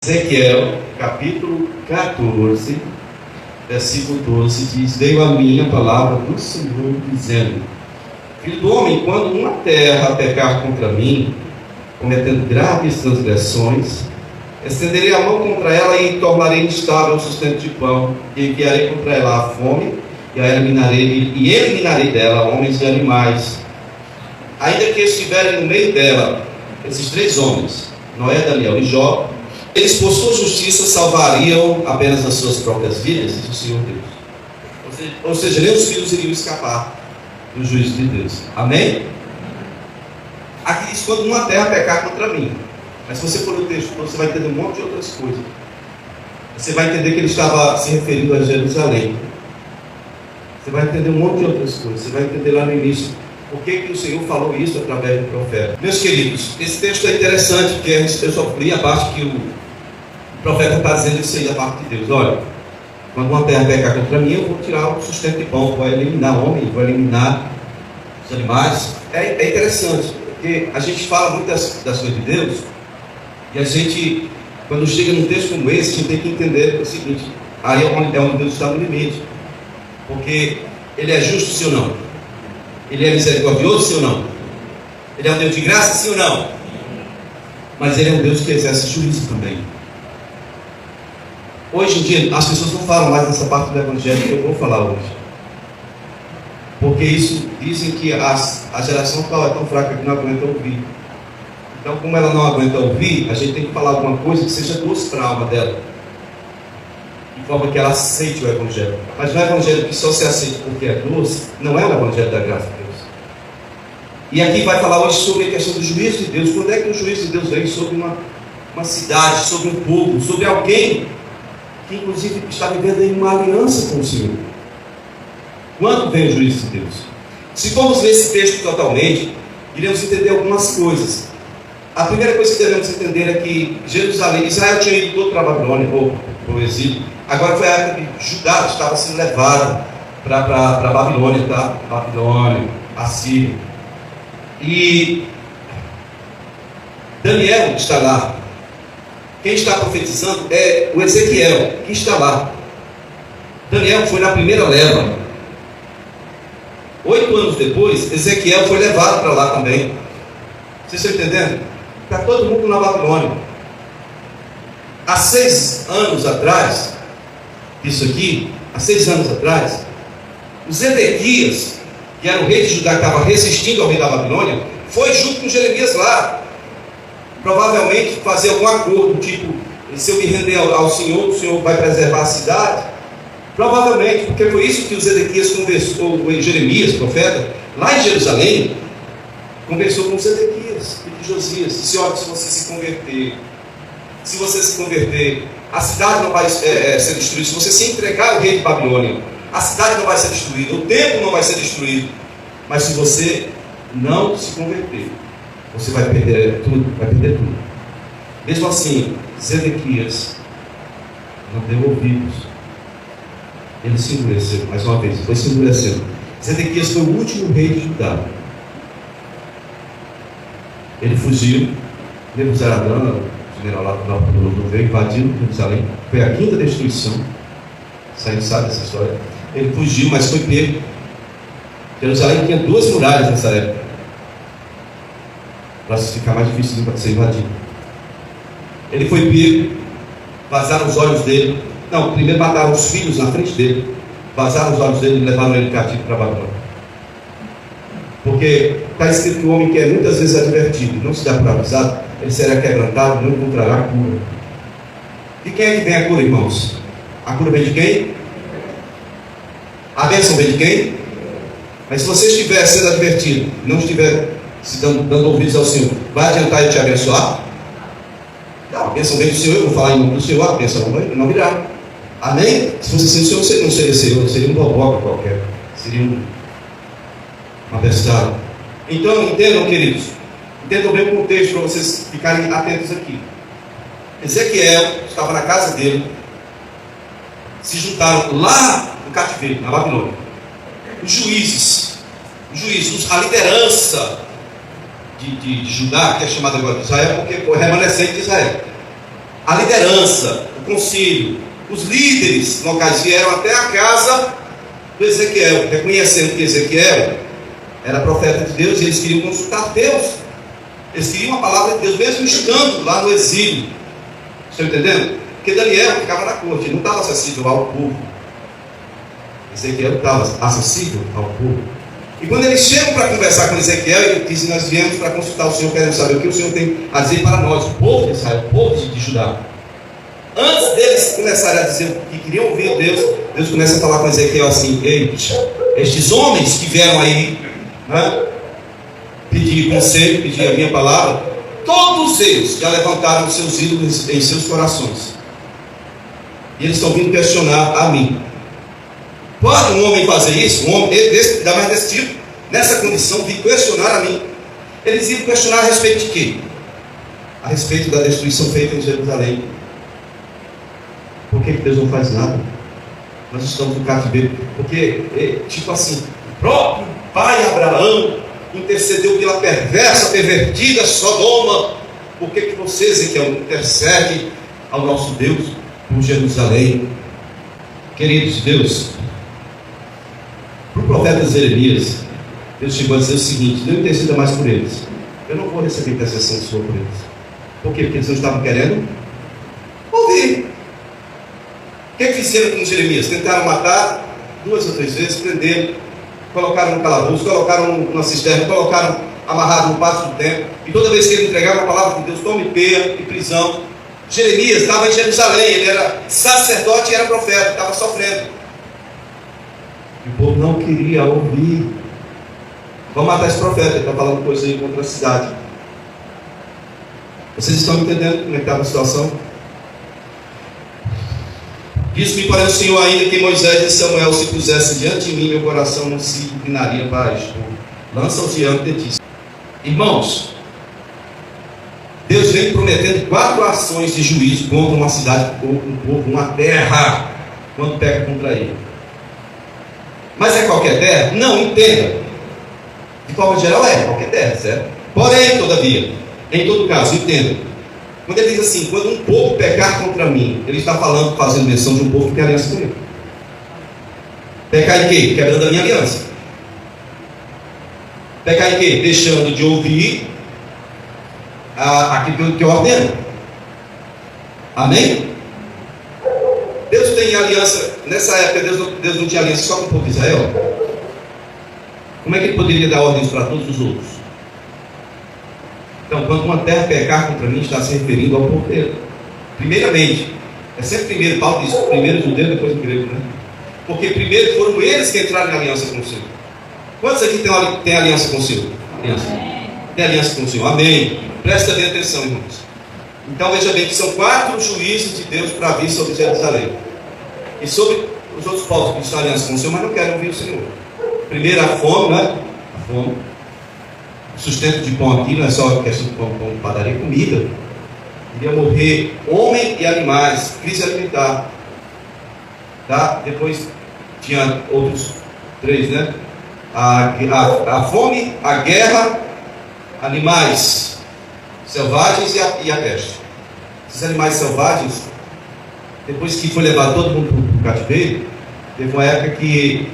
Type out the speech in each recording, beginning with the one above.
Ezequiel, capítulo 14, versículo 12, diz: Veio a mim a palavra do Senhor, dizendo: Filho do homem, quando uma terra pecar contra mim, cometendo graves transgressões, estenderei a mão contra ela e tornarei instável o sustento de pão, e enviarei contra ela a fome, e eliminarei dela homens e animais. Ainda que estiverem no meio dela esses três homens, Noé, Daniel e Jó, eles por sua justiça salvariam apenas as suas próprias vidas, diz o Senhor Deus. Ou seja, nem os filhos iriam escapar do juízo de Deus. Amém? Aqui diz: quando uma terra pecar contra mim. Mas se você for no texto, você vai entender um monte de outras coisas. Você vai entender que ele estava se referindo a Jerusalém. Você vai entender um monte de outras coisas. Você vai entender lá no início por que o Senhor falou isso através do profeta. Meus queridos, esse texto é interessante, porque eu só li a parte que o profeta está dizendo isso aí da parte de Deus. Olha, quando uma terra pecar contra mim, eu vou tirar o sustento de pão, vou eliminar homem, vou eliminar os animais. É interessante, porque a gente fala muito das coisas de Deus, e a gente, quando chega num texto como esse, a gente tem que entender o seguinte: aí é onde Deus está no limite, porque Ele é justo, sim ou não? Ele é misericordioso, sim ou não? Ele é um Deus de graça, sim ou não? Mas Ele é um Deus que exerce juízo também. Hoje em dia, as pessoas não falam mais nessa parte do Evangelho que eu vou falar hoje, porque isso dizem que a geração atual é tão fraca que não aguenta ouvir. Então, como ela não aguenta ouvir, a gente tem que falar alguma coisa que seja doce para a alma dela, de forma que ela aceite o Evangelho. Mas no Evangelho que só se aceita porque é doce, não é o Evangelho da graça de Deus. E aqui vai falar hoje sobre a questão do juízo de Deus. Quando é que o juízo de Deus vem? Sobre uma cidade, sobre um povo, sobre alguém que inclusive está vivendo em uma aliança com o Senhor. Quando vem o juízo de Deus? Se formos ler esse texto totalmente, iremos entender algumas coisas. A primeira coisa que devemos entender é que Israel tinha ido todo para a Babilônia, ou para o exílio. Agora foi a época que Judá estava sendo levado para a Babilônia, tá? Babilônia, Assíria. E Daniel está lá. Quem está profetizando é o Ezequiel, que está lá. Daniel foi na primeira leva. 8 anos depois, Ezequiel foi levado para lá também. Vocês estão entendendo? Está todo mundo na Babilônia. Há 6 anos atrás, isso aqui, há 6 anos atrás, o Zedequias, que era o rei de Judá, que estava resistindo ao rei da Babilônia, foi junto com Jeremias lá, provavelmente fazer algum acordo, tipo: se eu me render ao Senhor, o Senhor vai preservar a cidade. Provavelmente, porque foi isso que o Zedequias conversou com Jeremias, profeta, lá em Jerusalém. Conversou com Zedequias e com Josias. Disse: olha, se você se converter, a cidade não vai ser destruída. Se você se entregar ao rei de Babilônia, a cidade não vai ser destruída, o templo não vai ser destruído. Mas se você não se converter, você vai perder tudo, Mesmo assim, Zedequias não deu ouvidos. Ele se endureceu, mais uma vez, foi se endurecendo. Zedequias foi o último rei de Judá. Ele fugiu, Nebuzaradã, o general lá do veio, invadiu Jerusalém. Foi a 5ª destruição. Você sabe dessa história. Ele fugiu, mas foi pego. Jerusalém tinha 2 muralhas nessa época, para ficar mais difícil de ser invadido. Ele foi pego, vazaram os olhos dele. Não, primeiro mataram os filhos na frente dele, vazaram os olhos dele e levaram ele cativo para Babilônia. Porque está escrito que o homem que é muitas vezes advertido, não se dá por avisado, ele será quebrantado, não encontrará cura. De quem é que vem a cura, irmãos? A cura vem de quem? A bênção vem de quem? Mas se você estiver sendo advertido, não estiver se dando ouvidos ao Senhor, vai adiantar ele te abençoar? Não, a bênção vem do Senhor, eu vou falar em nome do Senhor, a bênção não virá. Amém? Se fosse assim, o Senhor não seria Senhor, seria um boboca qualquer, seria uma bestada. Então, entendam, queridos, entendam bem o contexto para vocês ficarem atentos aqui. Ezequiel estava na casa dele, se juntaram lá no cativeiro, na Babilônia. Os juízes, a liderança de Judá, que é chamada agora de Israel, porque foi remanescente de Israel. a liderança, o conselho, os líderes locais vieram até a casa do Ezequiel, reconhecendo que Ezequiel era profeta de Deus, e eles queriam consultar Deus. Eles queriam a palavra de Deus, mesmo estando lá no exílio. Estão entendendo? Porque Daniel ficava na corte, ele não estava acessível ao povo. Ezequiel estava acessível ao povo. E quando eles chegam para conversar com Ezequiel, ele diz: nós viemos para consultar o Senhor, queremos saber o que o Senhor tem a dizer para nós, o povo de Israel, o povo de Judá. Antes deles começarem a dizer o que queriam ouvir Deus, Deus começa a falar com Ezequiel assim: ei, estes homens que vieram aí, né, pedir conselho, pedir a minha palavra, todos eles já levantaram os seus ídolos em seus corações, e eles estão vindo questionar a mim. Pode um homem fazer isso? Um homem ainda mais desse tipo, nessa condição, vir questionar a mim? Eles iam questionar a respeito de quê? A respeito da destruição feita em Jerusalém. Por que Deus não faz nada? Nós estamos no cativeiro. Porque, tipo assim, o próprio pai Abraão intercedeu pela perversa, pervertida Sodoma. Por que você, Ezequiel, intercede ao nosso Deus por Jerusalém? Queridos de Deus, para o profeta Jeremias, Deus chegou a dizer o seguinte: não interceda mais por eles. Eu não vou receber intercessão sua por eles. Por quê? Porque eles não estavam querendo ouvir. O que fizeram com Jeremias? Tentaram matar 2 ou 3 vezes, prenderam, colocaram no calabouço, colocaram numa cisterna, colocaram amarrado no pátio do templo, e toda vez que ele entregava a palavra de Deus, tome peia e prisão. Jeremias estava em Jerusalém, ele era sacerdote e era profeta, estava sofrendo. E o povo não queria ouvir. Vamos matar esse profeta, ele está falando coisa aí contra a cidade. Vocês estão entendendo como é que estava a situação? Disse-me, porém, o Senhor ainda que Moisés e Samuel se pusessem diante de mim, meu coração não se inclinaria para isto. Lança-os diante de ti. Irmãos, Deus vem prometendo 4 ações de juízo contra uma cidade, um povo, uma terra, quando peca contra ele. Mas é qualquer terra? Não, entenda. De forma geral é qualquer terra, certo? Porém, todavia, em todo caso, entenda. Quando ele diz assim: quando um povo pecar contra mim, ele está falando, fazendo menção de um povo que tem aliança comigo. Pecar em quê? Quebrando a minha aliança. Pecar em quê? Deixando de ouvir aquilo que eu ordeno. Amém? Deus tem aliança. Nessa época Deus não tinha aliança só com o povo de Israel. Como é que ele poderia dar ordens para todos os outros? Então, quando uma terra pecar contra mim, está se referindo ao povo dele. Primeiramente, é sempre primeiro, Paulo diz, primeiro judeu, depois o grego, né? Porque primeiro foram eles que entraram em aliança com o Senhor. Quantos aqui tem aliança com o Senhor? Aliança. Tem aliança com o Senhor. Amém. Presta bem atenção, irmãos. Então veja bem que são 4 juízos de Deus para vir sobre Jerusalém. E sobre os outros povos que estão em aliança com o Senhor, mas não querem ouvir o Senhor. Primeiro a fome, né? A fome. O sustento de pão aqui não é só questão de pão, padaria, comida. Iria morrer homem e animais, crise alimentar. Tá? Depois tinha outros 3, né? A fome, a guerra, animais selvagens e a peste. Esses animais selvagens, depois que foi levado todo mundo para o cativeiro, teve uma época que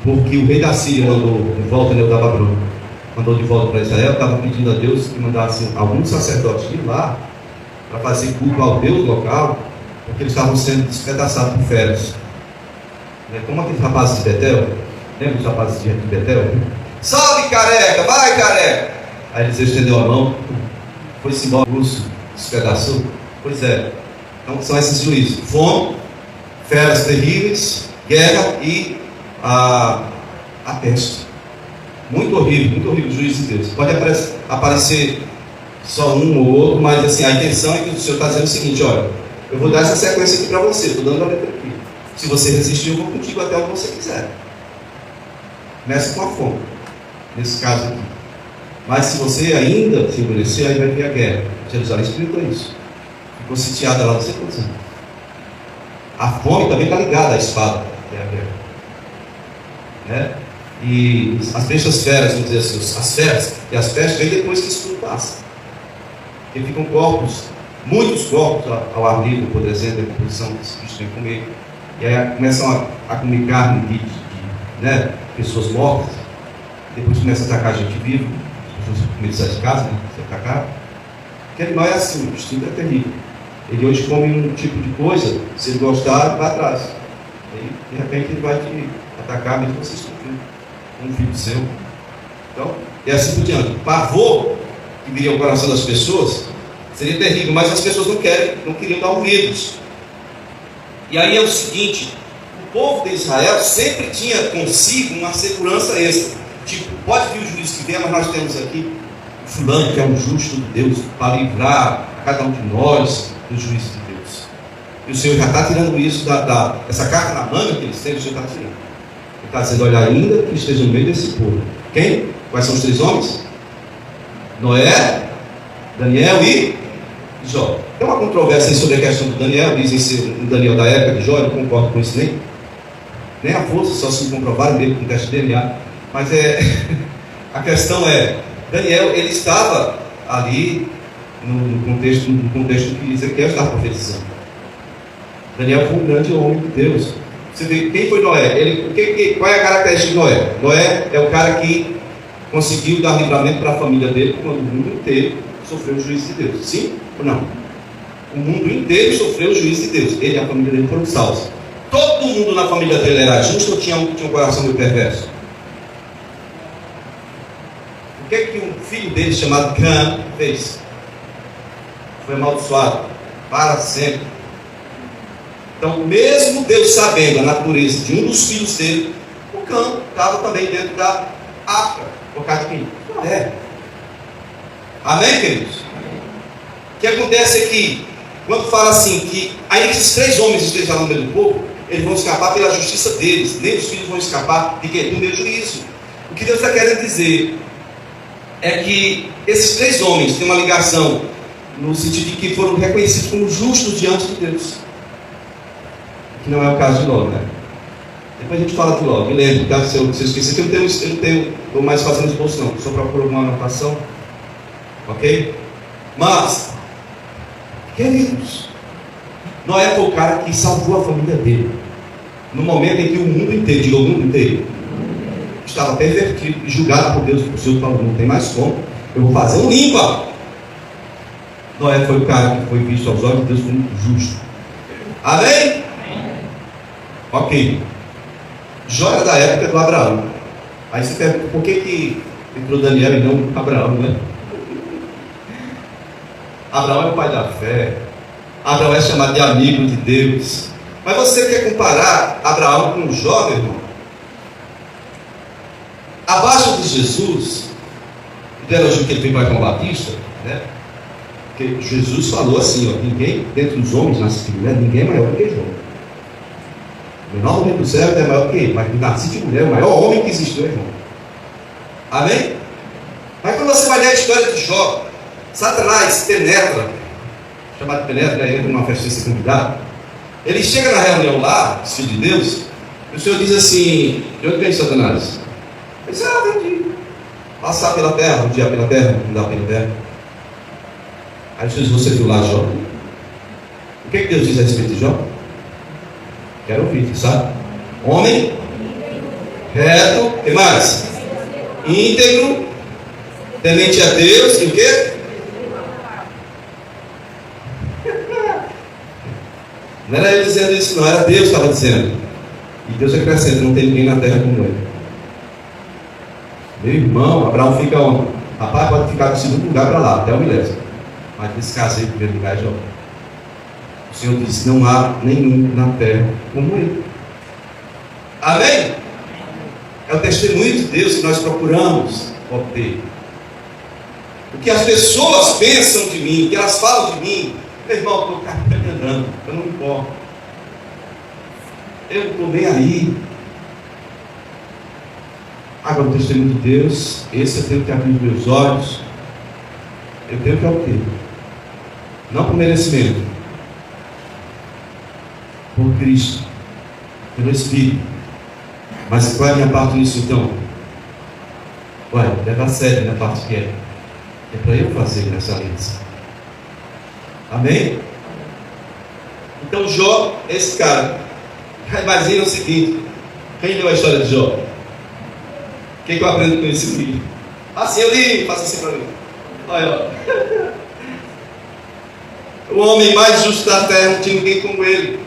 o rei da Síria mandou de volta, o da Babilônia, mandou de volta para Israel, estava pedindo a Deus que mandasse alguns sacerdotes ir lá para fazer culto ao Deus local, porque eles estavam sendo despedaçados por feras. Como aqueles rapazes de Betel, lembra os rapazes de Betel? Salve, careca, vai, careca! Aí eles estendeu a mão, foi-se embora, o urso despedaçou. Pois é, então são esses juízos: fome, feras terríveis, guerra e a peste. Muito horrível o juízo de Deus. Pode aparecer só um ou outro, mas assim, a intenção é que o Senhor está dizendo o seguinte: olha, eu vou dar essa sequência aqui para você, estou dando a letra aqui. Se você resistir, eu vou contigo até onde você quiser. Começa com a fome, nesse caso aqui. Mas se você ainda se endurecer, aí vai vir a guerra. Jerusalém explicou isso. Ficou sitiada lá, não sei quantos anos. A fome também está ligada à espada, que é a guerra. Né? E as bestas feras, vamos dizer assim, as feras e as pestes vêm depois que isso tudo passa. Porque ficam corpos muitos corpos ao ar livre, apodrecendo, a decomposição dos bichos têm que comer. E aí começam a comer carne de pessoas mortas. Depois começa a atacar a gente viva, as pessoas comem de sair de casa, né? Se atacar. Porque animal é assim, o instinto é terrível. Ele hoje come um tipo de coisa, se ele gostar, vai atrás. Aí, de repente, ele vai te atacar, mesmo que você estupendo um filho seu. Então, e assim por diante. O pavor que viria ao coração das pessoas seria terrível, mas as pessoas não queriam dar ouvidos. E aí é o seguinte: o povo de Israel sempre tinha consigo uma segurança extra. Tipo, pode vir o juiz que vier, mas nós temos aqui o fulano que é um justo de Deus para livrar a cada um de nós do juízo de Deus. E o Senhor já está tirando isso essa carta na manga que eles têm, o Senhor está tirando. Ele está dizendo: olha, ainda que esteja no meio desse povo. Quem? Quais são os 3 homens? Noé, Daniel e Jó. Tem uma controvérsia sobre a questão do Daniel. Dizem ser um Daniel da época de Jó. Eu não concordo com isso nem a força, só se comprovarem dele com o teste de DNA. Mas a questão é: Daniel, ele estava ali no contexto que Ezequiel estava profetizando. Daniel foi um grande homem de Deus. Você vê, quem foi Noé? Qual é a característica de Noé? Noé é o cara que conseguiu dar livramento para a família dele quando o mundo inteiro sofreu o juízo de Deus. Sim ou não? O mundo inteiro sofreu o juízo de Deus. Ele e a família dele foram salvos. Todo mundo na família dele era justo ou tinha um coração meio perverso? O que um filho dele chamado Cã fez? Foi amaldiçoado para sempre. Então, mesmo Deus sabendo a natureza de um dos filhos dele, o Cã estava também dentro da arca. Por causa de quem? Noé. Amém, queridos? O que acontece é que, quando fala assim, que ainda que esses 3 homens estejam no meio do povo, eles vão escapar pela justiça deles, nem os filhos vão escapar de quê? Do meu juízo. O que Deus está querendo dizer é que esses 3 homens têm uma ligação no sentido de que foram reconhecidos como justos diante de Deus, que não é o caso de Ló, né? Depois a gente fala de Ló. Me lembro, tá? Se eu esquecer, que eu não estou mais fazendo esboço não, só procuro alguma anotação, ok? Mas, queridos, Noé foi o cara que salvou a família dele no momento em que o mundo inteiro, diga o mundo inteiro, estava pervertido e julgado por Deus. O Senhor falou: não tem mais como, eu vou fazer um limpa. Noé foi o cara que foi visto aos olhos de Deus como justo. Amém? Ok. Jó era da época do Abraão. Aí você pergunta: por que entrou Daniel e não Abraão, né? Abraão é o pai da fé. Abraão é chamado de amigo de Deus. Mas você quer comparar Abraão com Jó, meu irmão? Abaixo de Jesus, o elogio que ele fez para João Batista, né? Porque Jesus falou assim: ó, ninguém, dentre os homens nasce de mulher, ninguém é maior do que João. O menor homem do céu é maior que ele, mas nasce de mulher, o maior homem que existiu é João. Amém? Mas quando você vai ler a história de Jó, Satanás penetra, chamado de penetra, entra numa festa de ser convidado. Ele chega na reunião lá, os filhos de Deus, e o Senhor diz assim: de onde vem Satanás? Ele diz: vem de passar pela terra, rodear pela terra, andar pela terra. Aí Jesus: você viu lá Jó? O que Deus diz a respeito de Jó? Quero ouvir, sabe? Homem reto, o que mais? Íntegro, temente a Deus, e o quê? Não era eu dizendo isso, não, era Deus que estava dizendo. E Deus acrescenta: não tem ninguém na terra como ele. Meu irmão, Abraão fica onde? Rapaz, pode ficar no segundo lugar para lá, até o milésimo. Mas nesse caso aí, o primeiro lugar é Jó. O Senhor disse: não há nenhum na terra como ele. Amém? É o testemunho de Deus que nós procuramos obter. O que as pessoas pensam de mim, o que elas falam de mim, meu irmão, eu estou caminhando, eu não me importo. Eu não estou nem aí. Agora, o testemunho de Deus, esse eu tenho que abrir os meus olhos. Eu tenho que obter. Não por merecimento, por Cristo, pelo Espírito. Mas qual é a minha parte nisso então? Olha, leva a sério a minha parte que é para eu fazer nessa aliança. Amém? Então Jó é esse cara. Imagina o seguinte: quem leu a história de Jó? O que eu aprendo com esse livro? Assim eu li, faça assim para mim. Olha, ó. O homem mais justo da terra, não tinha ninguém como ele.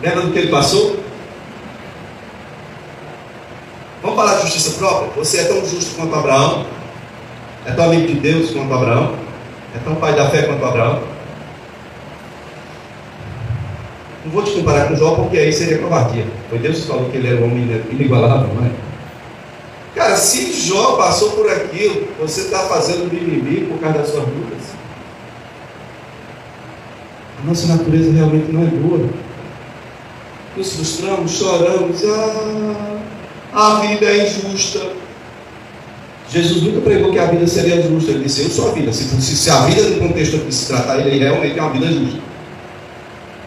Lembra do que ele passou? Vamos falar de justiça própria? Você é tão justo quanto Abraão? É tão amigo de Deus quanto Abraão? É tão pai da fé quanto Abraão? Não vou te comparar com Jó, porque aí seria covardia. Foi Deus que falou que ele era um homem inigualável, não é? Cara, se Jó passou por aquilo, você está fazendo mimimi por causa das suas lutas. A nossa natureza realmente não é boa. Nos frustramos, choramos. A vida é injusta. Jesus nunca pregou que a vida seria justa. Ele disse: eu sou a vida. Se a vida no contexto que se tratar, ele realmente é uma vida justa.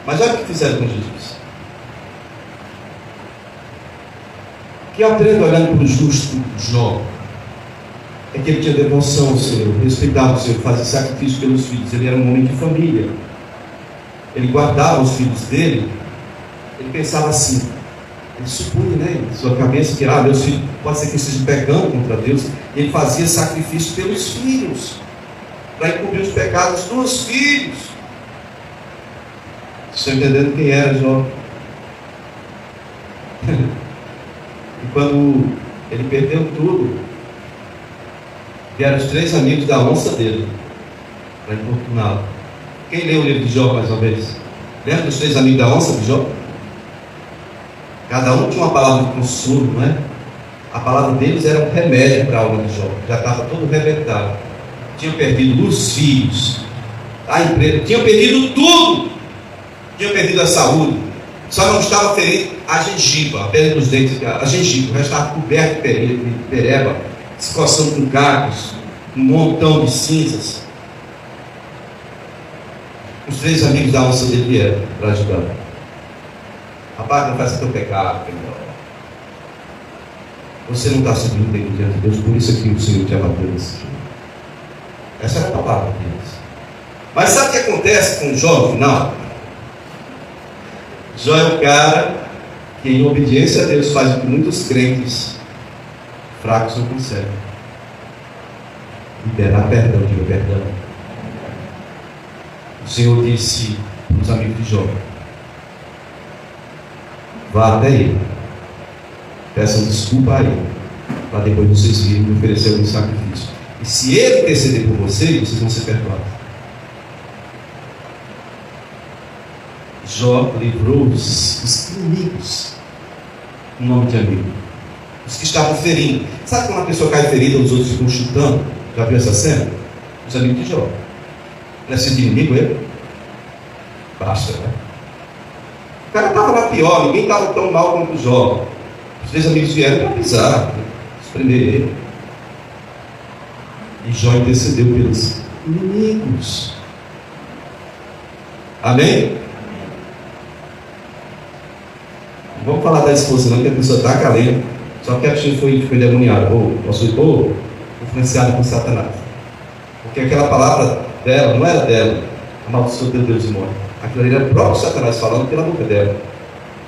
Mas olha o que fizeram com Jesus. O que eu aprendo olhando para o justo Jó é que ele tinha devoção ao Senhor, respeitava o Senhor, fazia sacrifício pelos filhos. Ele era um homem de família. Ele guardava os filhos dele. Ele pensava assim, ele supunha, né, em sua cabeça que meus filhos pode ser que estejam pecando contra Deus. E ele fazia sacrifício pelos filhos, para encobrir os pecados dos filhos. Estão entendendo quem era Jó? E quando ele perdeu tudo, vieram os 3 amigos da onça dele para importuná-lo. Quem leu o livro de Jó mais uma vez? Lembra dos 3 amigos da onça de Jó? Cada um tinha uma palavra de consolo, não é? A palavra deles era um remédio para a alma de Jó. Já estava todo arrebentado. Tinha perdido os filhos, a empresa, tinha perdido tudo. Tinha perdido a saúde. Só não estava ferido a gengiva, a pele dos dentes, a gengiva. Já estava coberto de pereba, se coçando com cacos, um montão de cinzas. Os 3 amigos da onça dele vieram para ajudar. Rapaz, não faça teu pecado, você não está subindo bem diante de Deus, por isso aqui o Senhor te abateu nesse dia. Essa era a palavra deles. Mas sabe o que acontece com Jó no final? Jó é o cara que, em obediência a Deus, faz o que muitos crentes fracos não conseguem: liberar perdão, diga perdão. O Senhor disse para os amigos de Jó: vá até ele, peçam desculpa a ele, para depois vocês virem me oferecer algum sacrifício. E se ele interceder por vocês, vocês vão ser perdoados. Jó livrou os inimigos, em nome de amigo, os que estavam ferindo. Sabe quando uma pessoa cai ferida, os outros ficam chutando? Já viu essa cena? Os amigos de Jó. Não é ser de inimigo ele? Basta, né? O cara estava lá pior, ninguém estava tão mal quanto o Jó. Os 3 amigos vieram para pisar, esprender ele. E Jó intercedeu pelos inimigos. Amém? Não vamos falar da esposa não, que a pessoa está calendo. Só que a pessoa foi demoniada, ou influenciada por Satanás. Porque aquela palavra dela não era dela, amaldiçoa teu Deus e morre. Aquilo ali era o próprio Satanás falando pela boca dela.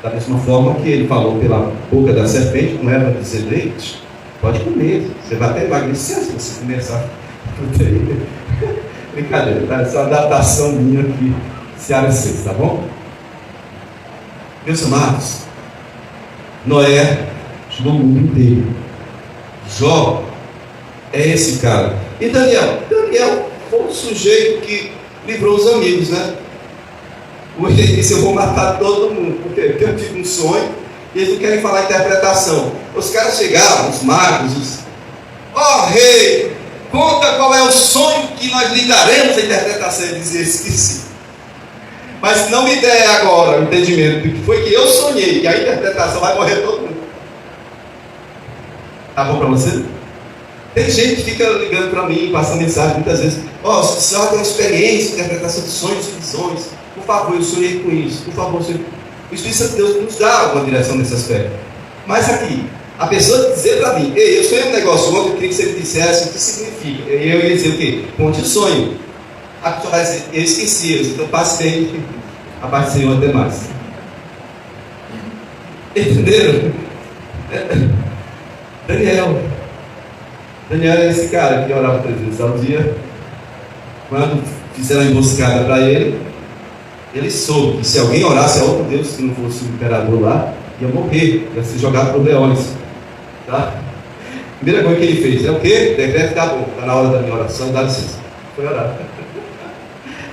Da mesma forma que ele falou pela boca da serpente, não era para dizer: leite, pode comer, você vai até emagrecer se você começar a proteína. Brincadeira, tá? Essa adaptação minha aqui, Seara 6, tá bom? Meus amados, Noé ajudou o mundo inteiro. Jó é esse cara. E Daniel foi o sujeito que livrou os amigos, né? Ele disse: eu vou matar todo mundo, porque eu tive um sonho e eles não querem falar interpretação. Os caras chegaram, os magos, rei, conta qual é o sonho que nós lhe daremos a interpretação. Ele dizia: esqueci. Mas não me der agora o entendimento do que foi que eu sonhei, que a interpretação vai morrer todo mundo. Tá bom para você? Tem gente que fica ligando para mim, passando mensagem muitas vezes: se você tem uma experiência, interpretação de sonhos e visões, por favor, eu sonhei com isso, por favor, o Espírito Santo de Deus nos dá alguma direção nesse aspecto. Mas aqui, a pessoa dizer para mim: ei, eu sonhei um negócio ontem, eu queria que você me dissesse o que significa. E eu ia dizer o quê? Conte o sonho. A pessoa vai dizer, eu esqueci, então passei a paz do Senhor até mais. Entenderam? Daniel era esse cara que orava 3 vezes ao dia. Quando fizeram a emboscada para ele, ele soube que se alguém orasse a outro Deus que não fosse o imperador lá, ia morrer, ia ser jogado por leões. Tá? Primeira coisa que ele fez é o quê? Decreto, tá bom, está na hora da minha oração, dá licença. Foi orar.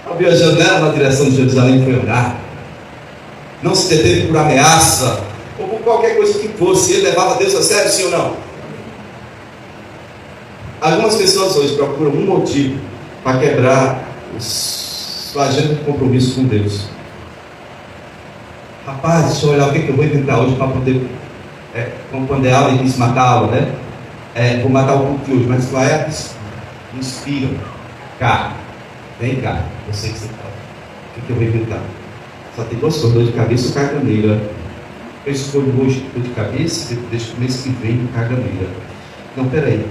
Abriu a janela na direção de Jerusalém e foi orar. Não se deteve por ameaça ou por qualquer coisa que fosse. Ele levava Deus a sério, sim ou não? Algumas pessoas hoje procuram um motivo para quebrar sua agenda de compromisso com Deus. Rapaz, deixa eu olhar o que eu vou inventar hoje para poder, quando é aula e quis matar a aula, né? Vou matar o culto de hoje, mas qual é? Inspira. Cá, vem cá, eu sei que você fala. O que eu vou inventar? Só tem 2 coisas, dor de cabeça ou caganeira. Eu escolho hoje dor de cabeça, deixa o mês que vem caganeira. Não, peraí.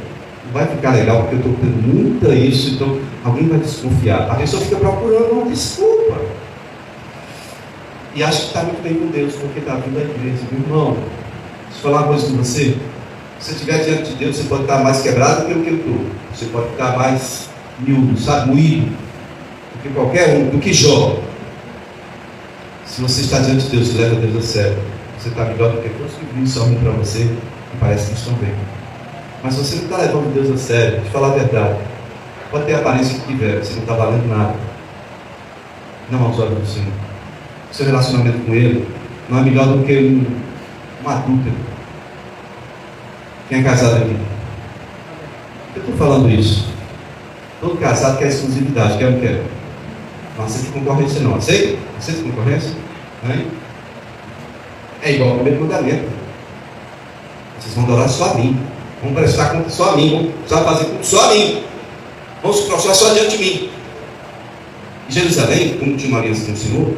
Não vai ficar legal porque eu estou tendo muito isso, então alguém vai desconfiar. A pessoa fica procurando uma desculpa. E acha que está muito bem com Deus, porque está vindo à igreja. Meu irmão, deixa eu falar uma coisa com você. Se você estiver diante de Deus, você pode estar mais quebrado do que o que eu estou. Você pode estar mais miúdo, sabe, moído, do que qualquer um, do que Jó. Se você está diante de Deus e leva Deus a sério, você está melhor do que todos que vêm só para você e parece que estão bem. Mas se você não está levando Deus a sério, de falar a verdade, pode ter a aparência que tiver, você não está valendo nada. Não aos olhos do Senhor. O seu relacionamento com Ele não é melhor do que um adúltero. Quem é casado aqui? Eu estou falando isso. Todo casado quer exclusividade, quer ou não quer? Não aceita concorrência não. Aceita? Aceita concorrência? É igual ao primeiro mandamento. Vocês vão adorar só a mim. Vão prestar conta só a mim. Vão precisar fazer conta só a mim. Vão se prostrar só diante de mim. Em Jerusalém, como tinha uma aliança com o Senhor,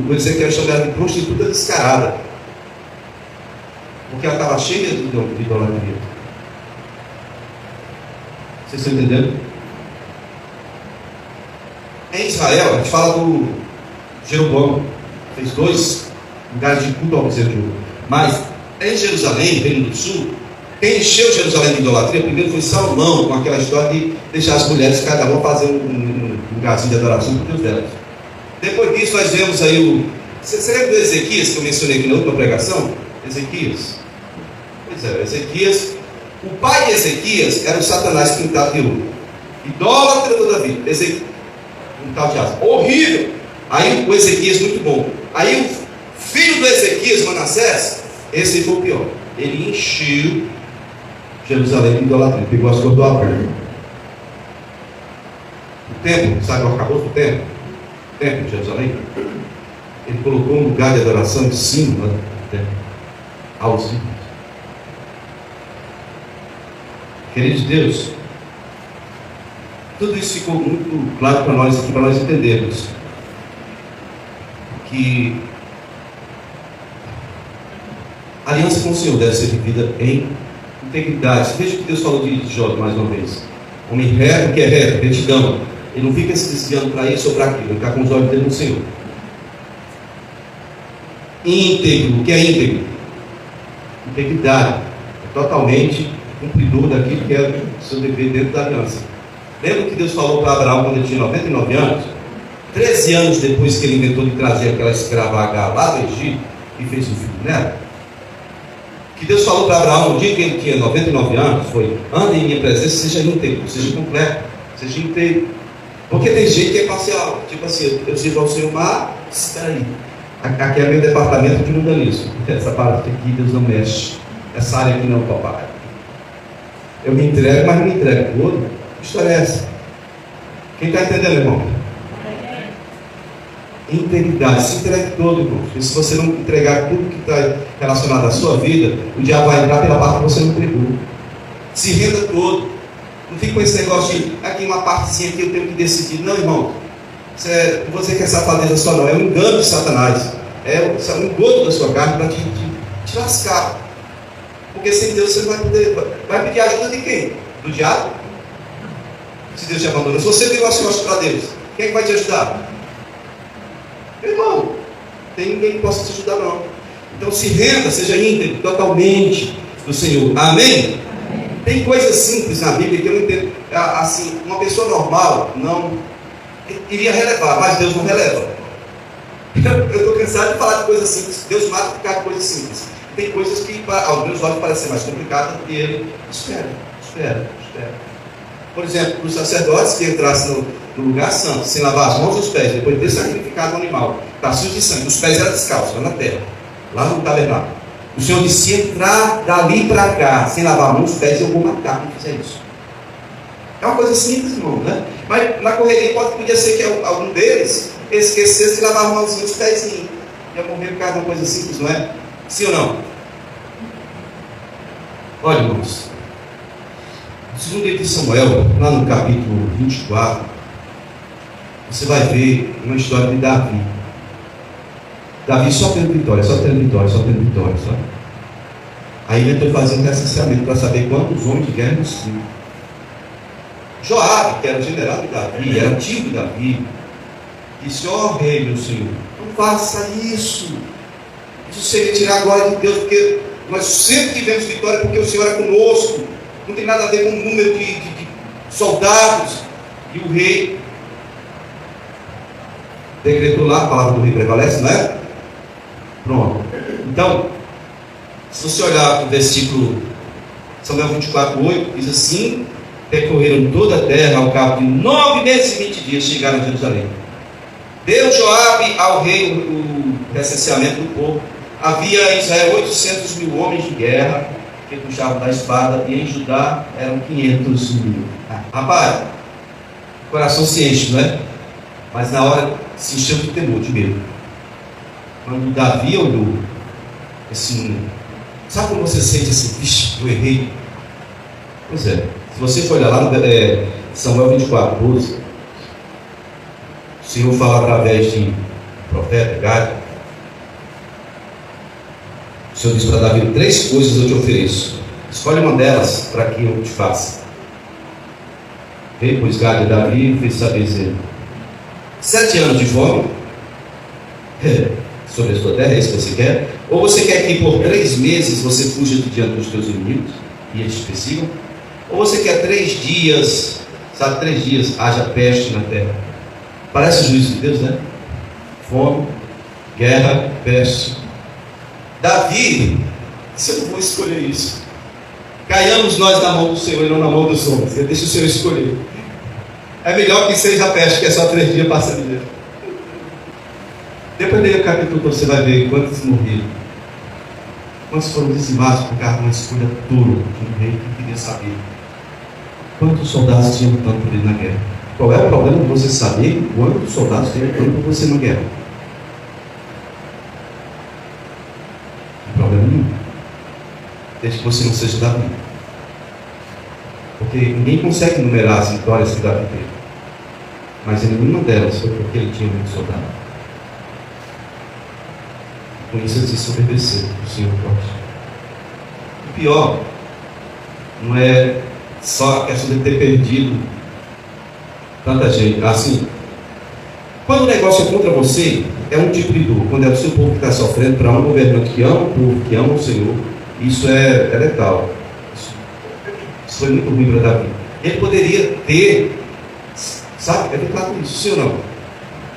o Ezequiel chamava ela de prostituta descarada. Porque ela estava cheia de idolatria. Vocês estão entendendo? Em Israel, a gente fala do Jeroboão, fez 2 lugares de culto ao bezerro de ouro. Mas em Jerusalém, Reino do Sul, quem encheu Jerusalém de idolatria primeiro foi Salomão, com aquela história de deixar as mulheres cada uma fazer um lugarzinho de adoração para Deus delas. Depois disso, nós vemos aí Você lembra do Ezequias que eu mencionei aqui na última pregação? Ezequias. Pois é, Ezequias. O pai de Ezequias era o Satanás pintado de ouro. Idólatra toda a vida. Um tal de Asa. Horrível. Aí o Ezequias, muito bom. Aí o filho do Ezequias, Manassés, esse foi o pior. Ele encheu Jerusalém de idolatria. Pegou as coisas do altar. O templo, sabe o arcabouço do templo? O templo de Jerusalém. Ele colocou um lugar de adoração em cima do templo. Aos ídolos. Queridos de Deus, tudo isso ficou muito claro para nós aqui, para nós entendermos que a aliança com o Senhor deve ser vivida em integridade. Veja o que Deus falou de Jó mais uma vez. Homem reto, que é reto, retidão. Ele não fica se desviando para isso ou para aquilo, ele está com os olhos dele no Senhor. Íntegro, o que é íntegro? Integridade. É totalmente cumpridor daquilo que é o seu dever dentro da aliança. Lembra que Deus falou para Abraão quando ele tinha 99 anos? 13 anos depois que ele inventou de trazer aquela escrava Agar lá do Egito e fez um filho nela? Que Deus falou para Abraão no dia que ele tinha 99 anos foi: ande em minha presença, seja íntegro, seja completo, seja inteiro. Porque tem gente que é parcial, tipo assim, eu sirvo ao Senhor, mas espera aí, aqui é meu departamento que muda nisso. Essa parte aqui Deus não mexe, essa área aqui não, papai. Eu me entrego, mas não me entrego todo. Que história é essa? Quem está entendendo, irmão? Integridade, se entregue todo, irmão. E se você não entregar tudo que está relacionado à sua vida, o diabo vai entrar pela parte que você não entregou. Se renda todo. Não fique com esse negócio de aqui uma partezinha que eu tenho que decidir. Não, irmão. Você quer safadeza só não. É um engano de Satanás. É um engodo da sua carne para te lascar. Porque sem Deus você não vai poder. Vai pedir ajuda de quem? Do diabo? se Deus te abandona. Se você virou as costas para Deus, quem é que vai te ajudar? Irmão, tem ninguém que possa te ajudar não. Então se renda, seja íntegro totalmente do Senhor. Amém? Tem coisas simples na Bíblia que eu não entendo. Assim, uma pessoa normal não iria relevar, mas Deus não releva. Eu estou cansado de falar de coisas simples. Deus mata por causa de coisas simples. Tem coisas que aos meus olhos parecem mais complicadas e Ele espera. Por exemplo, os sacerdotes que entrassem no lugar santo, sem lavar as mãos e os pés, depois de ter sacrificado o animal, está sujo de sangue, os pés eram descalços, lá na terra, lá no tabernáculo. O Senhor disse: se entrar dali para cá, sem lavar as mãos e os pés, eu vou matar quem fizer isso. É uma coisa simples, irmão, né? Mas na correria podia ser que algum deles esquecesse de lavar as mãos e os pés e ia morrer por causa de uma coisa simples, não é? Sim ou não? Olha, irmãos, no segundo livro de Samuel, lá no capítulo 24, você vai ver uma história de Davi. Davi só tendo vitória, sabe? Aí ele tentou fazer um recenseamento para saber quantos homens de guerra existiam. Joabe, que era o general de Davi, era tio de Davi, disse: ó rei, meu senhor, não faça isso. Isso seria tirar a glória de Deus, porque nós sempre tivemos vitória, porque o Senhor é conosco. Não tem nada a ver com o número de soldados. E o rei decretou lá, a palavra do rei prevalece, não é? Pronto. Então, se você olhar o versículo Samuel 24:8, diz assim: percorreram toda a terra, ao cabo de 9 meses e 20 dias chegaram a Jerusalém. Deu Joabe ao rei o recenseamento do povo. Havia em Israel 800 mil homens de guerra que puxavam da espada, e em Judá eram 500 mil. Rapaz, o coração se enche, não é? Mas na hora se encheu de temor, de medo. Quando Davi olhou esse número, sabe como você sente assim: vixe, eu errei? Pois é, se você for olhar lá no Samuel 24:12, o Senhor fala através de profeta Gade. O Senhor diz para Davi: 3 coisas eu te ofereço, escolhe uma delas para que eu te faça. Veio, pois, Gade a Davi e fez saber, dizendo: 7 anos de fome sobre a sua terra, é isso que você quer? Ou você quer que por 3 meses você fuja de diante dos teus inimigos e eles te persigam? Ou você quer 3 dias, sabe, 3 dias haja peste na terra? Parece o juízo de Deus, né? Fome, guerra, peste. Davi disse: eu não vou escolher isso. Caiamos nós na mão do Senhor e não na mão dos homens. Deixa o Senhor escolher. É melhor que seja a peste, que é só 3 dias passa de dia. Depois dele o capítulo, você vai ver quantos morreram, quantos foram dizimados por causa de uma escolha dura de um rei que queria saber quantos soldados tinham lutando por ele na guerra. Qual é o problema de você saber quantos soldados tinham lutando por você na guerra? Não tem problema nenhum, desde que você não seja Davi, porque ninguém consegue numerar as vitórias que Davi teve, mas em nenhuma delas foi porque ele tinha muito soldado. Com isso ele disse: obedecer o Senhor pode. O pior não é só a questão de ter perdido tanta gente. Assim, quando o negócio é contra você, é um tipo de dor. Quando é o seu povo que está sofrendo para um governante que ama o povo, que ama o Senhor, isso é letal. Isso foi muito ruim para Davi. Ele poderia ter, sabe, evitado isso, sim ou não?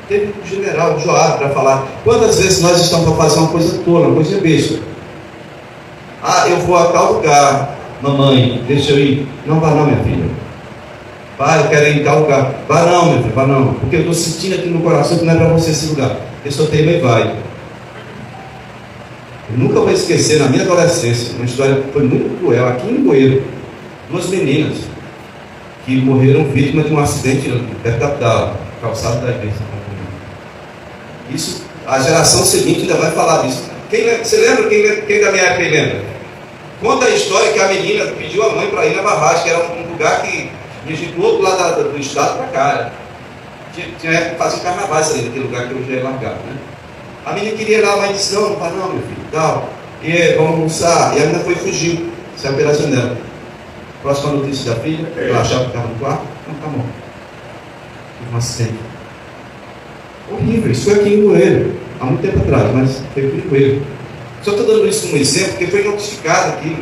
Teve um general, Joabe, para falar. Quantas vezes nós estamos para fazer uma coisa tola, uma coisa besta? Ah, eu vou a tal lugar. Mamãe, deixa eu ir. Não vá não, minha filha. Pai, eu quero ir em tal lugar. Vá não, meu filho, vá não. Porque eu estou sentindo aqui no coração que não é para você esse lugar. Eu só tenho e vai. Eu nunca vou esquecer, na minha adolescência, uma história que foi muito cruel, aqui em Moeiro. 2 meninas que morreram vítimas de um acidente perto da calçada da igreja. Isso, a geração seguinte ainda vai falar disso. Você lembra? Quem da minha época lembra? Conta a história que a menina pediu a mãe para ir na barragem, que era um lugar que ia do outro lado do estado para cá. Tinha época que fazia carnavais ali, naquele lugar que hoje é largado, né? A menina queria ir lá, a mãe disse: não, vai não, meu filho, tal. E vamos almoçar. E a menina foi e fugiu, saiu pela janela. Próxima notícia da filha, ela achava que estava no quarto. Não, tá bom. Teve um acidente. Horrível, isso foi aqui em Moeiro, há muito tempo atrás, mas foi aqui em Moeiro. Só estou dando isso como exemplo, porque foi notificado aqui,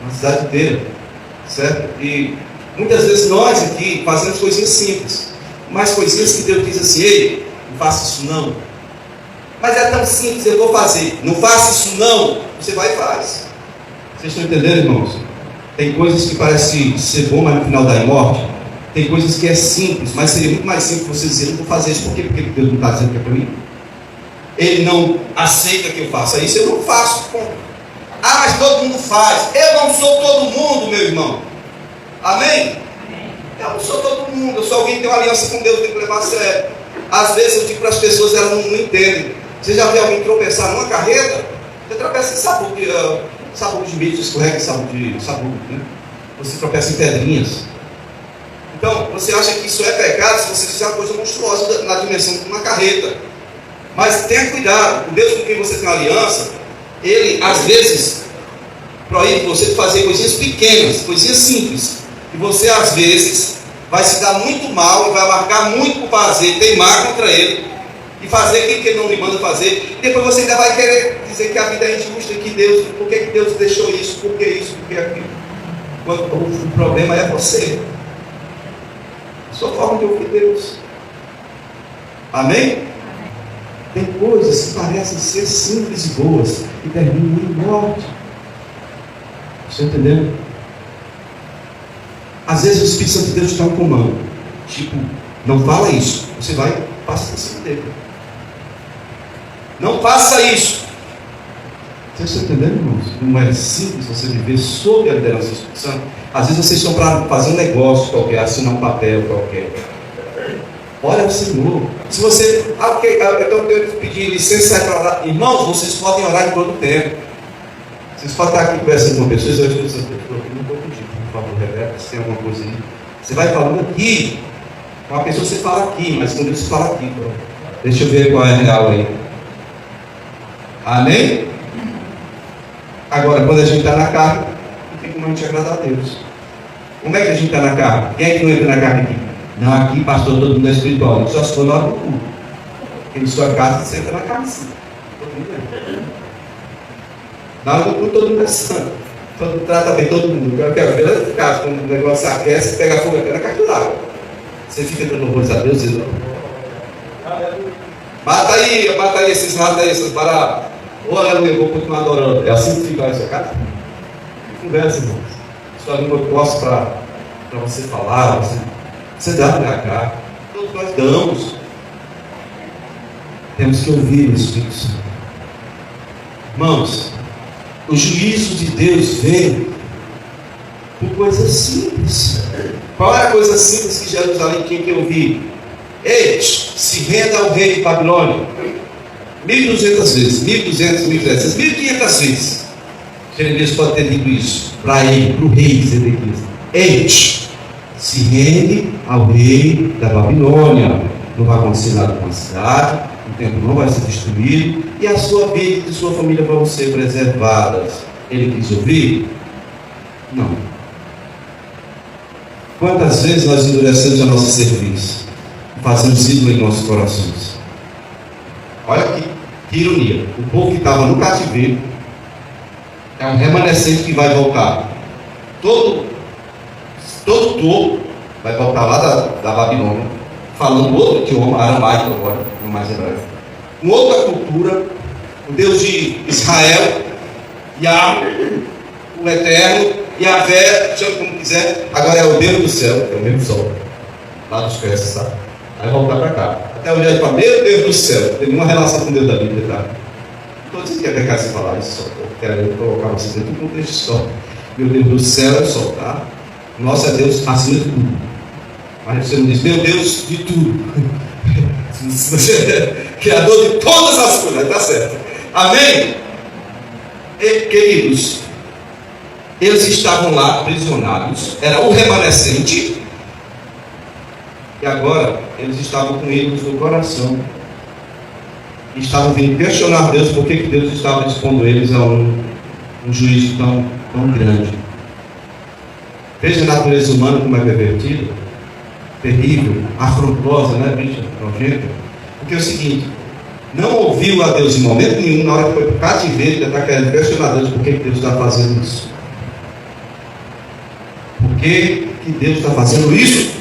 na cidade inteira, certo? E muitas vezes nós aqui fazemos coisinhas simples, mas coisinhas que Deus diz assim: ei, não faça isso não. Mas é tão simples, eu vou fazer. Não faça isso não. Você vai e faz. Vocês estão entendendo, irmãos? Tem coisas que parecem ser bom, mas no final dá em morte. Tem coisas que é simples, mas seria muito mais simples você dizer: não vou fazer isso. Por quê? Porque Deus não está dizendo que é para mim. Ele não aceita que eu faça isso, eu não faço. Ah, mas todo mundo faz. Eu não sou todo mundo, meu irmão. Amém? Eu não sou todo mundo. Eu sou alguém que tem uma aliança com Deus, tem que levar a sério. Às vezes eu digo para as pessoas, elas não entendem. Você já viu alguém tropeçar numa carreta? Você tropeça em sabugo de milho, escorrega em sabugo, né? Você tropeça em pedrinhas. Então, você acha que isso é pecado se você fizer uma coisa monstruosa na dimensão de uma carreta. Mas tenha cuidado, o Deus com quem você tem uma aliança, Ele às vezes proíbe você de fazer coisinhas pequenas, coisinhas simples. E você às vezes vai se dar muito mal e vai marcar muito por fazer, teimar contra Ele e fazer aquilo que Ele não lhe manda fazer. E depois você ainda vai querer dizer que a vida é injusta e que Deus, por que Deus deixou isso, por que isso, por que aquilo. Quando o problema é você, a sua forma de ouvir Deus. Amém? Tem coisas que parecem ser simples e boas e terminam em morte. Você está entendendo? Às vezes o Espírito Santo de Deus está um comando. Tipo, não fala isso. Você vai e passa por cima dele. Não faça isso. Vocês estão entendendo, irmãos? Não é simples você viver sob a liderança do Espírito Santo. Às vezes vocês estão para fazer um negócio qualquer, assinar um papel qualquer. Olha o Senhor. Se você, então eu tenho que pedir licença para orar. Irmãos, vocês podem orar em todo o tempo. Vocês podem estar aqui conversando com pessoas. Eu não vou pedir, por favor, Rebeca, se tem alguma coisa aí. Você vai falando aqui. Com uma pessoa você fala aqui, mas com Deus você fala aqui. Deixa eu ver qual é a real aí. Amém? Agora, quando a gente está na carne, não tem como a gente agradar a Deus. Como é que a gente está na carne? Quem é que não entra na carne aqui? Não, aqui, pastor, todo mundo é espiritual. Só se for na hora do culto. Porque em sua casa você entra na casa. Todo mundo entra. Na hora do culto, todo mundo é santo. Todo mundo trata bem todo mundo. Eu quero ver lá em casa, quando o negócio aquece, pega fogo até na caixa d'água. Você fica dando louvores a Deus, dizendo: mata aí, esses ratos aí, essas paradas. Ô, aleluia, eu vou continuar adorando. É assim que fica isso, cara? Conversa, irmãos. Sua língua posso para você falar, você dá para cá. Todos nós damos. Temos que ouvir o Espírito Santo. Irmãos, o juízo de Deus vem por coisas simples. Qual era a coisa simples que Jerusalém tinha que ouvir? Ei, se renda ao rei de Babilônia. 1.200 vezes, 1.200, 1.300, 1.500 vezes. Jeremias pode ter dito isso para ele, para o rei de Zedequias. Ei, se rende ao rei da Babilônia. Não vai acontecer nada com a cidade, o templo não vai ser destruído e a sua vida e sua família vão ser preservadas. Ele quis ouvir? Não. Quantas vezes nós endurecemos a nossa serviço e fazemos ídolo em nossos corações? Olha que ironia. O povo que estava no cativeiro é um remanescente que vai voltar. Todo topo vai voltar lá da Babilônia, falando outro idioma, aramaico agora, não mais hebraico, com outra cultura, o Deus de Israel, Yahweh, o Eterno, Yahvé, chama como quiser, agora é o Deus do céu, é o mesmo sol, lá dos persas, sabe? Aí voltar para cá. Até o dia de falar, meu Deus do céu, não tem nenhuma relação com Deus da Bíblia, tá? Não estou dizendo que é pecado você falar isso, só quero colocar vocês dentro do contexto só. Meu Deus do céu é o sol, tá? Nosso é Deus acima de tudo. Mas você não diz, meu Deus de tudo. Você é criador de todas as coisas, tá certo? Amém? E, queridos, eles estavam lá aprisionados, era o remanescente, e agora eles estavam com ídolos no coração. E estavam vindo questionar Deus por que Deus estava expondo eles a um juízo tão grande. Veja a natureza humana como é pervertida. terrível, afrontosa, né, bicha nojenta. Porque é o seguinte, não ouviu a Deus em momento nenhum, na hora que foi para o cativeiro, já está querendo questionar Deus por que Deus está fazendo isso. Por que Deus está fazendo isso?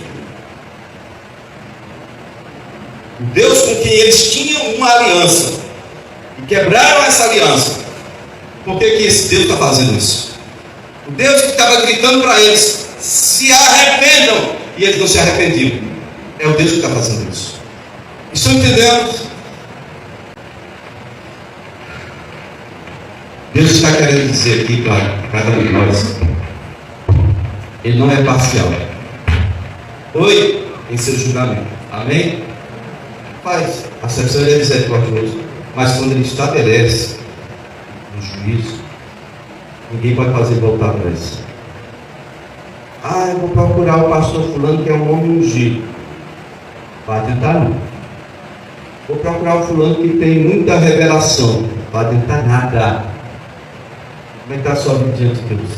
O Deus com quem eles tinham uma aliança e quebraram essa aliança. Por que esse Deus está fazendo isso? O Deus que estava gritando para eles: se arrependam, e eles não se arrependiam. É o Deus que está fazendo isso. Estão entendendo? Deus está querendo dizer aqui para cada um de nós: Ele não é parcial. Oi, em seu julgamento. Amém? Faz acepção, Ele é misericordioso. Mas quando Ele estabelece o juízo, ninguém pode fazer voltar atrás. Eu vou procurar o pastor fulano que é um homem ungido. Vai tentar não. Vou procurar o fulano que tem muita revelação. Vai tentar nada. Como é que está a sua vida diante de Deus?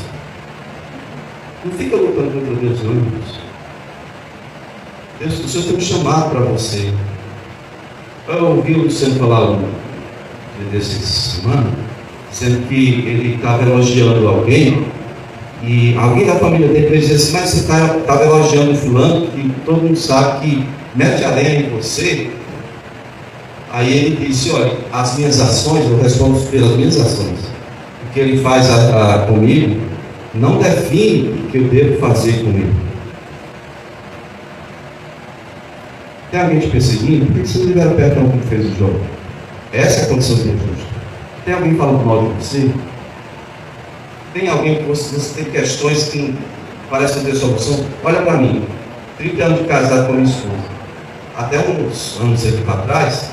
Não fica lutando contra Deus, não, irmãos. Deus, o Senhor tem um chamado para você. Eu ouvi o Luciano falar dessa semana, dizendo que ele estava elogiando alguém, e alguém da família dele disse assim: mas você estava elogiando o fulano, que todo mundo sabe que mete a lenha em você. Aí ele disse: olha, as minhas ações, eu respondo pelas minhas ações. O que ele faz comigo não define o que eu devo fazer comigo. Tem alguém te perseguindo? Por que você não libera perdão como fez o João? Essa é a condição de Deus. Tem alguém falando mal de você? Tem alguém que você tem questões que não parecem ter solução? Olha para mim, 30 anos de casado com a minha esposa. Até uns anos aqui para trás,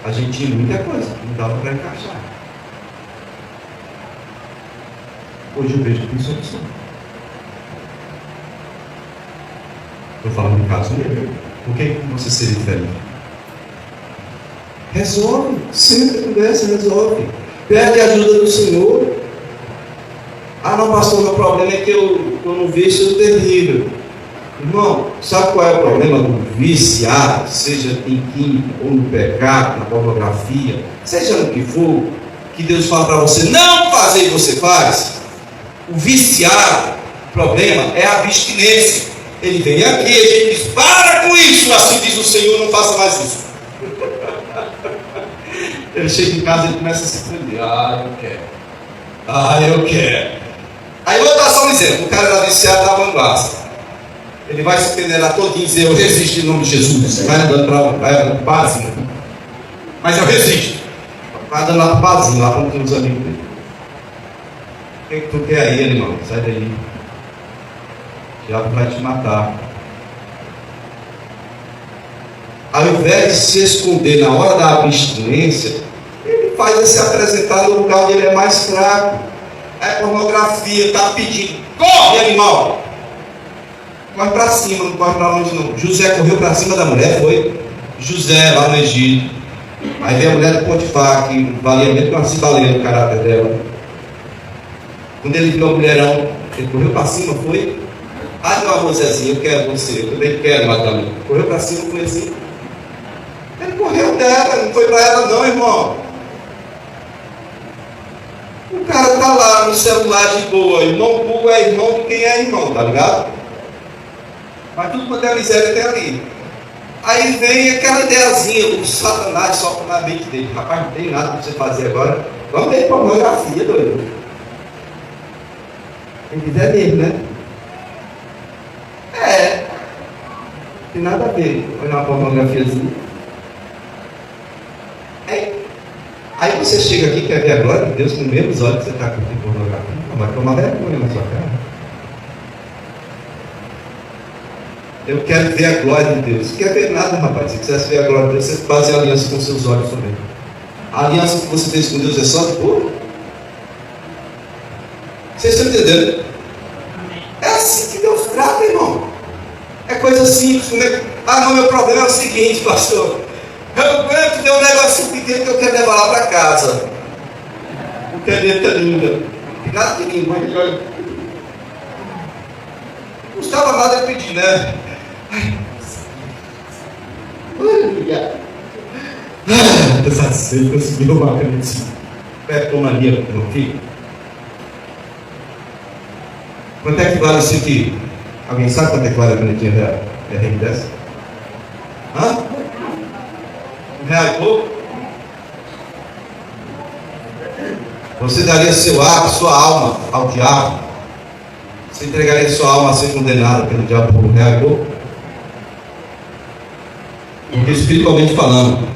a gente tinha muita coisa que não dava para encaixar. Hoje eu vejo que tem solução. Estou falando de caso mesmo. Por que você seria diferente? Resolve. Sempre conversa, resolve. Pede a ajuda do Senhor. Não, pastor, meu problema é que eu não vejo isso terrível. Irmão, sabe qual é o problema do viciado? Seja em química ou no pecado, na pornografia, seja no que for, que Deus fala para você não fazer e você faz. O viciado, o problema é a abstinência. Ele vem aqui e a gente diz: para com isso, assim diz o Senhor, não faça mais isso. Ele chega em casa e começa a se prender: eu quero. Aí eu vou dar só um exemplo: o cara era viciado da vanguarda. Ele vai se peneirar todinho e dizer: eu resisto em nome de Jesus. Vai andando para o barzinho. Mas eu resisto. Vai andando lá para o barzinho, lá para os amigos dele. O que tu quer aí, irmão? Sai daí. O diabo vai te matar. Ao invés de se esconder na hora da abstinência, ele faz se apresentar no lugar onde ele é mais fraco. É pornografia, está pedindo: corre, animal! Corre para cima, não corre para longe não. José correu para cima da mulher, foi José lá no Egito. Aí veio a mulher do Potifar, que valia mesmo uma cibaleira no caráter dela. Quando ele viu a mulherão, ele correu para cima, foi: meu amor Zezinho, eu quero você, eu também quero, madame. Correu para cima, foi assim. Ele correu dela, não foi para ela não, irmão. O cara está lá no celular de boa. Irmão Google é irmão de quem é irmão, tá ligado? Mas tudo quanto é miséria tem ali. Aí vem aquela ideiazinha, o Satanás sopra na mente dele: rapaz, não tem nada para você fazer agora. Vamos ver pornografia, doido. Ele diz: é mesmo, né? Tem nada a ver. Olha uma pornografiazinha. Aí você chega aqui e quer ver a glória de Deus com os mesmos olhos que você está curtindo pornografia. Vai tomar vergonha na sua cara. Eu quero ver a glória de Deus. Não quer ver nada, rapaz. Se quisesse ver a glória de Deus, você faz a aliança com seus olhos também. A aliança que você fez com Deus é só de boa? Vocês estão entendendo? É assim que Deus trata, irmão. É coisa simples. Não, meu problema é o seguinte, pastor: eu aguento ter um negocinho pequeno que eu quero levar lá para casa. O caneta linda. Nada de língua. Não custava nada eu pedir, né? Aleluia. Apesar de ser, conseguiu uma canetinha. Pertomania para o meu filho. Quanto é que vale isso aqui? Alguém sabe quanto é que vale a canetinha da R10? Hã? R$1 e pouco? Você daria seu ar, sua alma ao diabo? Você entregaria sua alma a ser condenada pelo diabo por R$1 e pouco? Porque espiritualmente falando,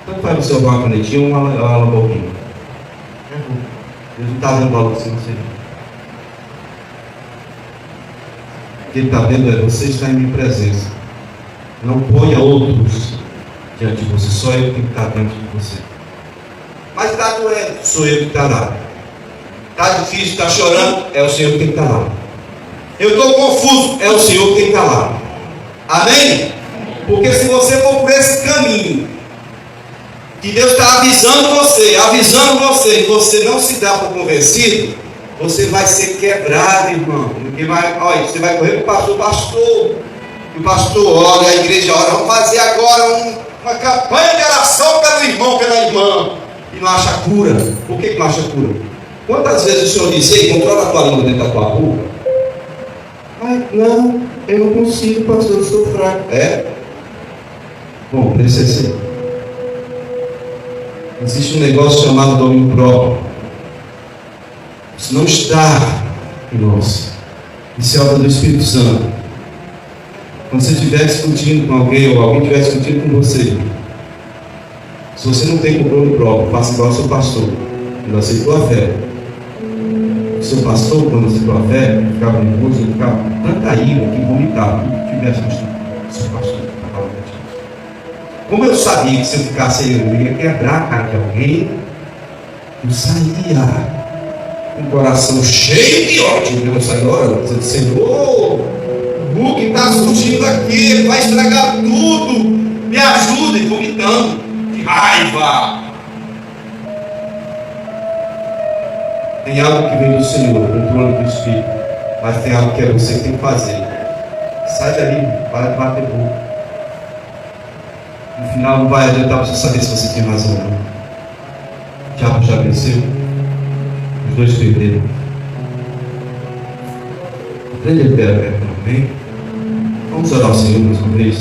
tanto faz você roubar uma canetinha ou uma Lamborghini. Deus não está dando valor assim, não sei. O que Ele está vendo é: você está em minha presença. Não ponha outros diante de você, só eu que tem que estar dentro de você. Mas está doendo, sou eu que está lá. Está difícil, está chorando, é o Senhor que tem que estar lá. Eu estou confuso, é o Senhor que tem que estar lá. Amém? Porque se você for por esse caminho, que Deus está avisando você, e você não se dá por convencido, você vai ser quebrado, irmão. Olha, você vai correr para o pastor. E o pastor ora, a igreja ora. Vamos fazer agora uma campanha de oração pelo irmão, pela irmã. E não acha cura. Por que não acha cura? Quantas vezes o Senhor disse: ei, controla a tua língua dentro da tua boca? Ai, não, eu não consigo, pastor, eu sou fraco. É? Bom, precisa ser. Existe um negócio chamado domínio próprio. Isso não está em nós. Isso é obra do Espírito Santo. Quando você estiver discutindo com alguém, ou alguém estiver discutindo com você, se você não tem controle próprio, faça igual ao seu pastor. Ele aceitou a fé. O seu pastor, quando aceitou a fé, ele ficava nervoso, ele ficava com tanta ira que vomitava. Não tivesse o seu pastor. Como eu sabia que se eu ficasse aí, eu ia quebrar a cara de alguém, eu saía com o coração cheio de ódio. Eu saía orando, dizendo: Senhor, o que está surgindo aqui vai estragar tudo, me ajuda, e vomitando de raiva. Tem algo que vem do Senhor, o controle do Espírito, mas tem algo que é você que tem que fazer. Sai dali, para de bater boca. No final não vai adiantar você saber se você tem razão ou não. O diabo já venceu. Os dois perderam. Aprende a ter a amém? Vamos orar ao Senhor mais uma vez.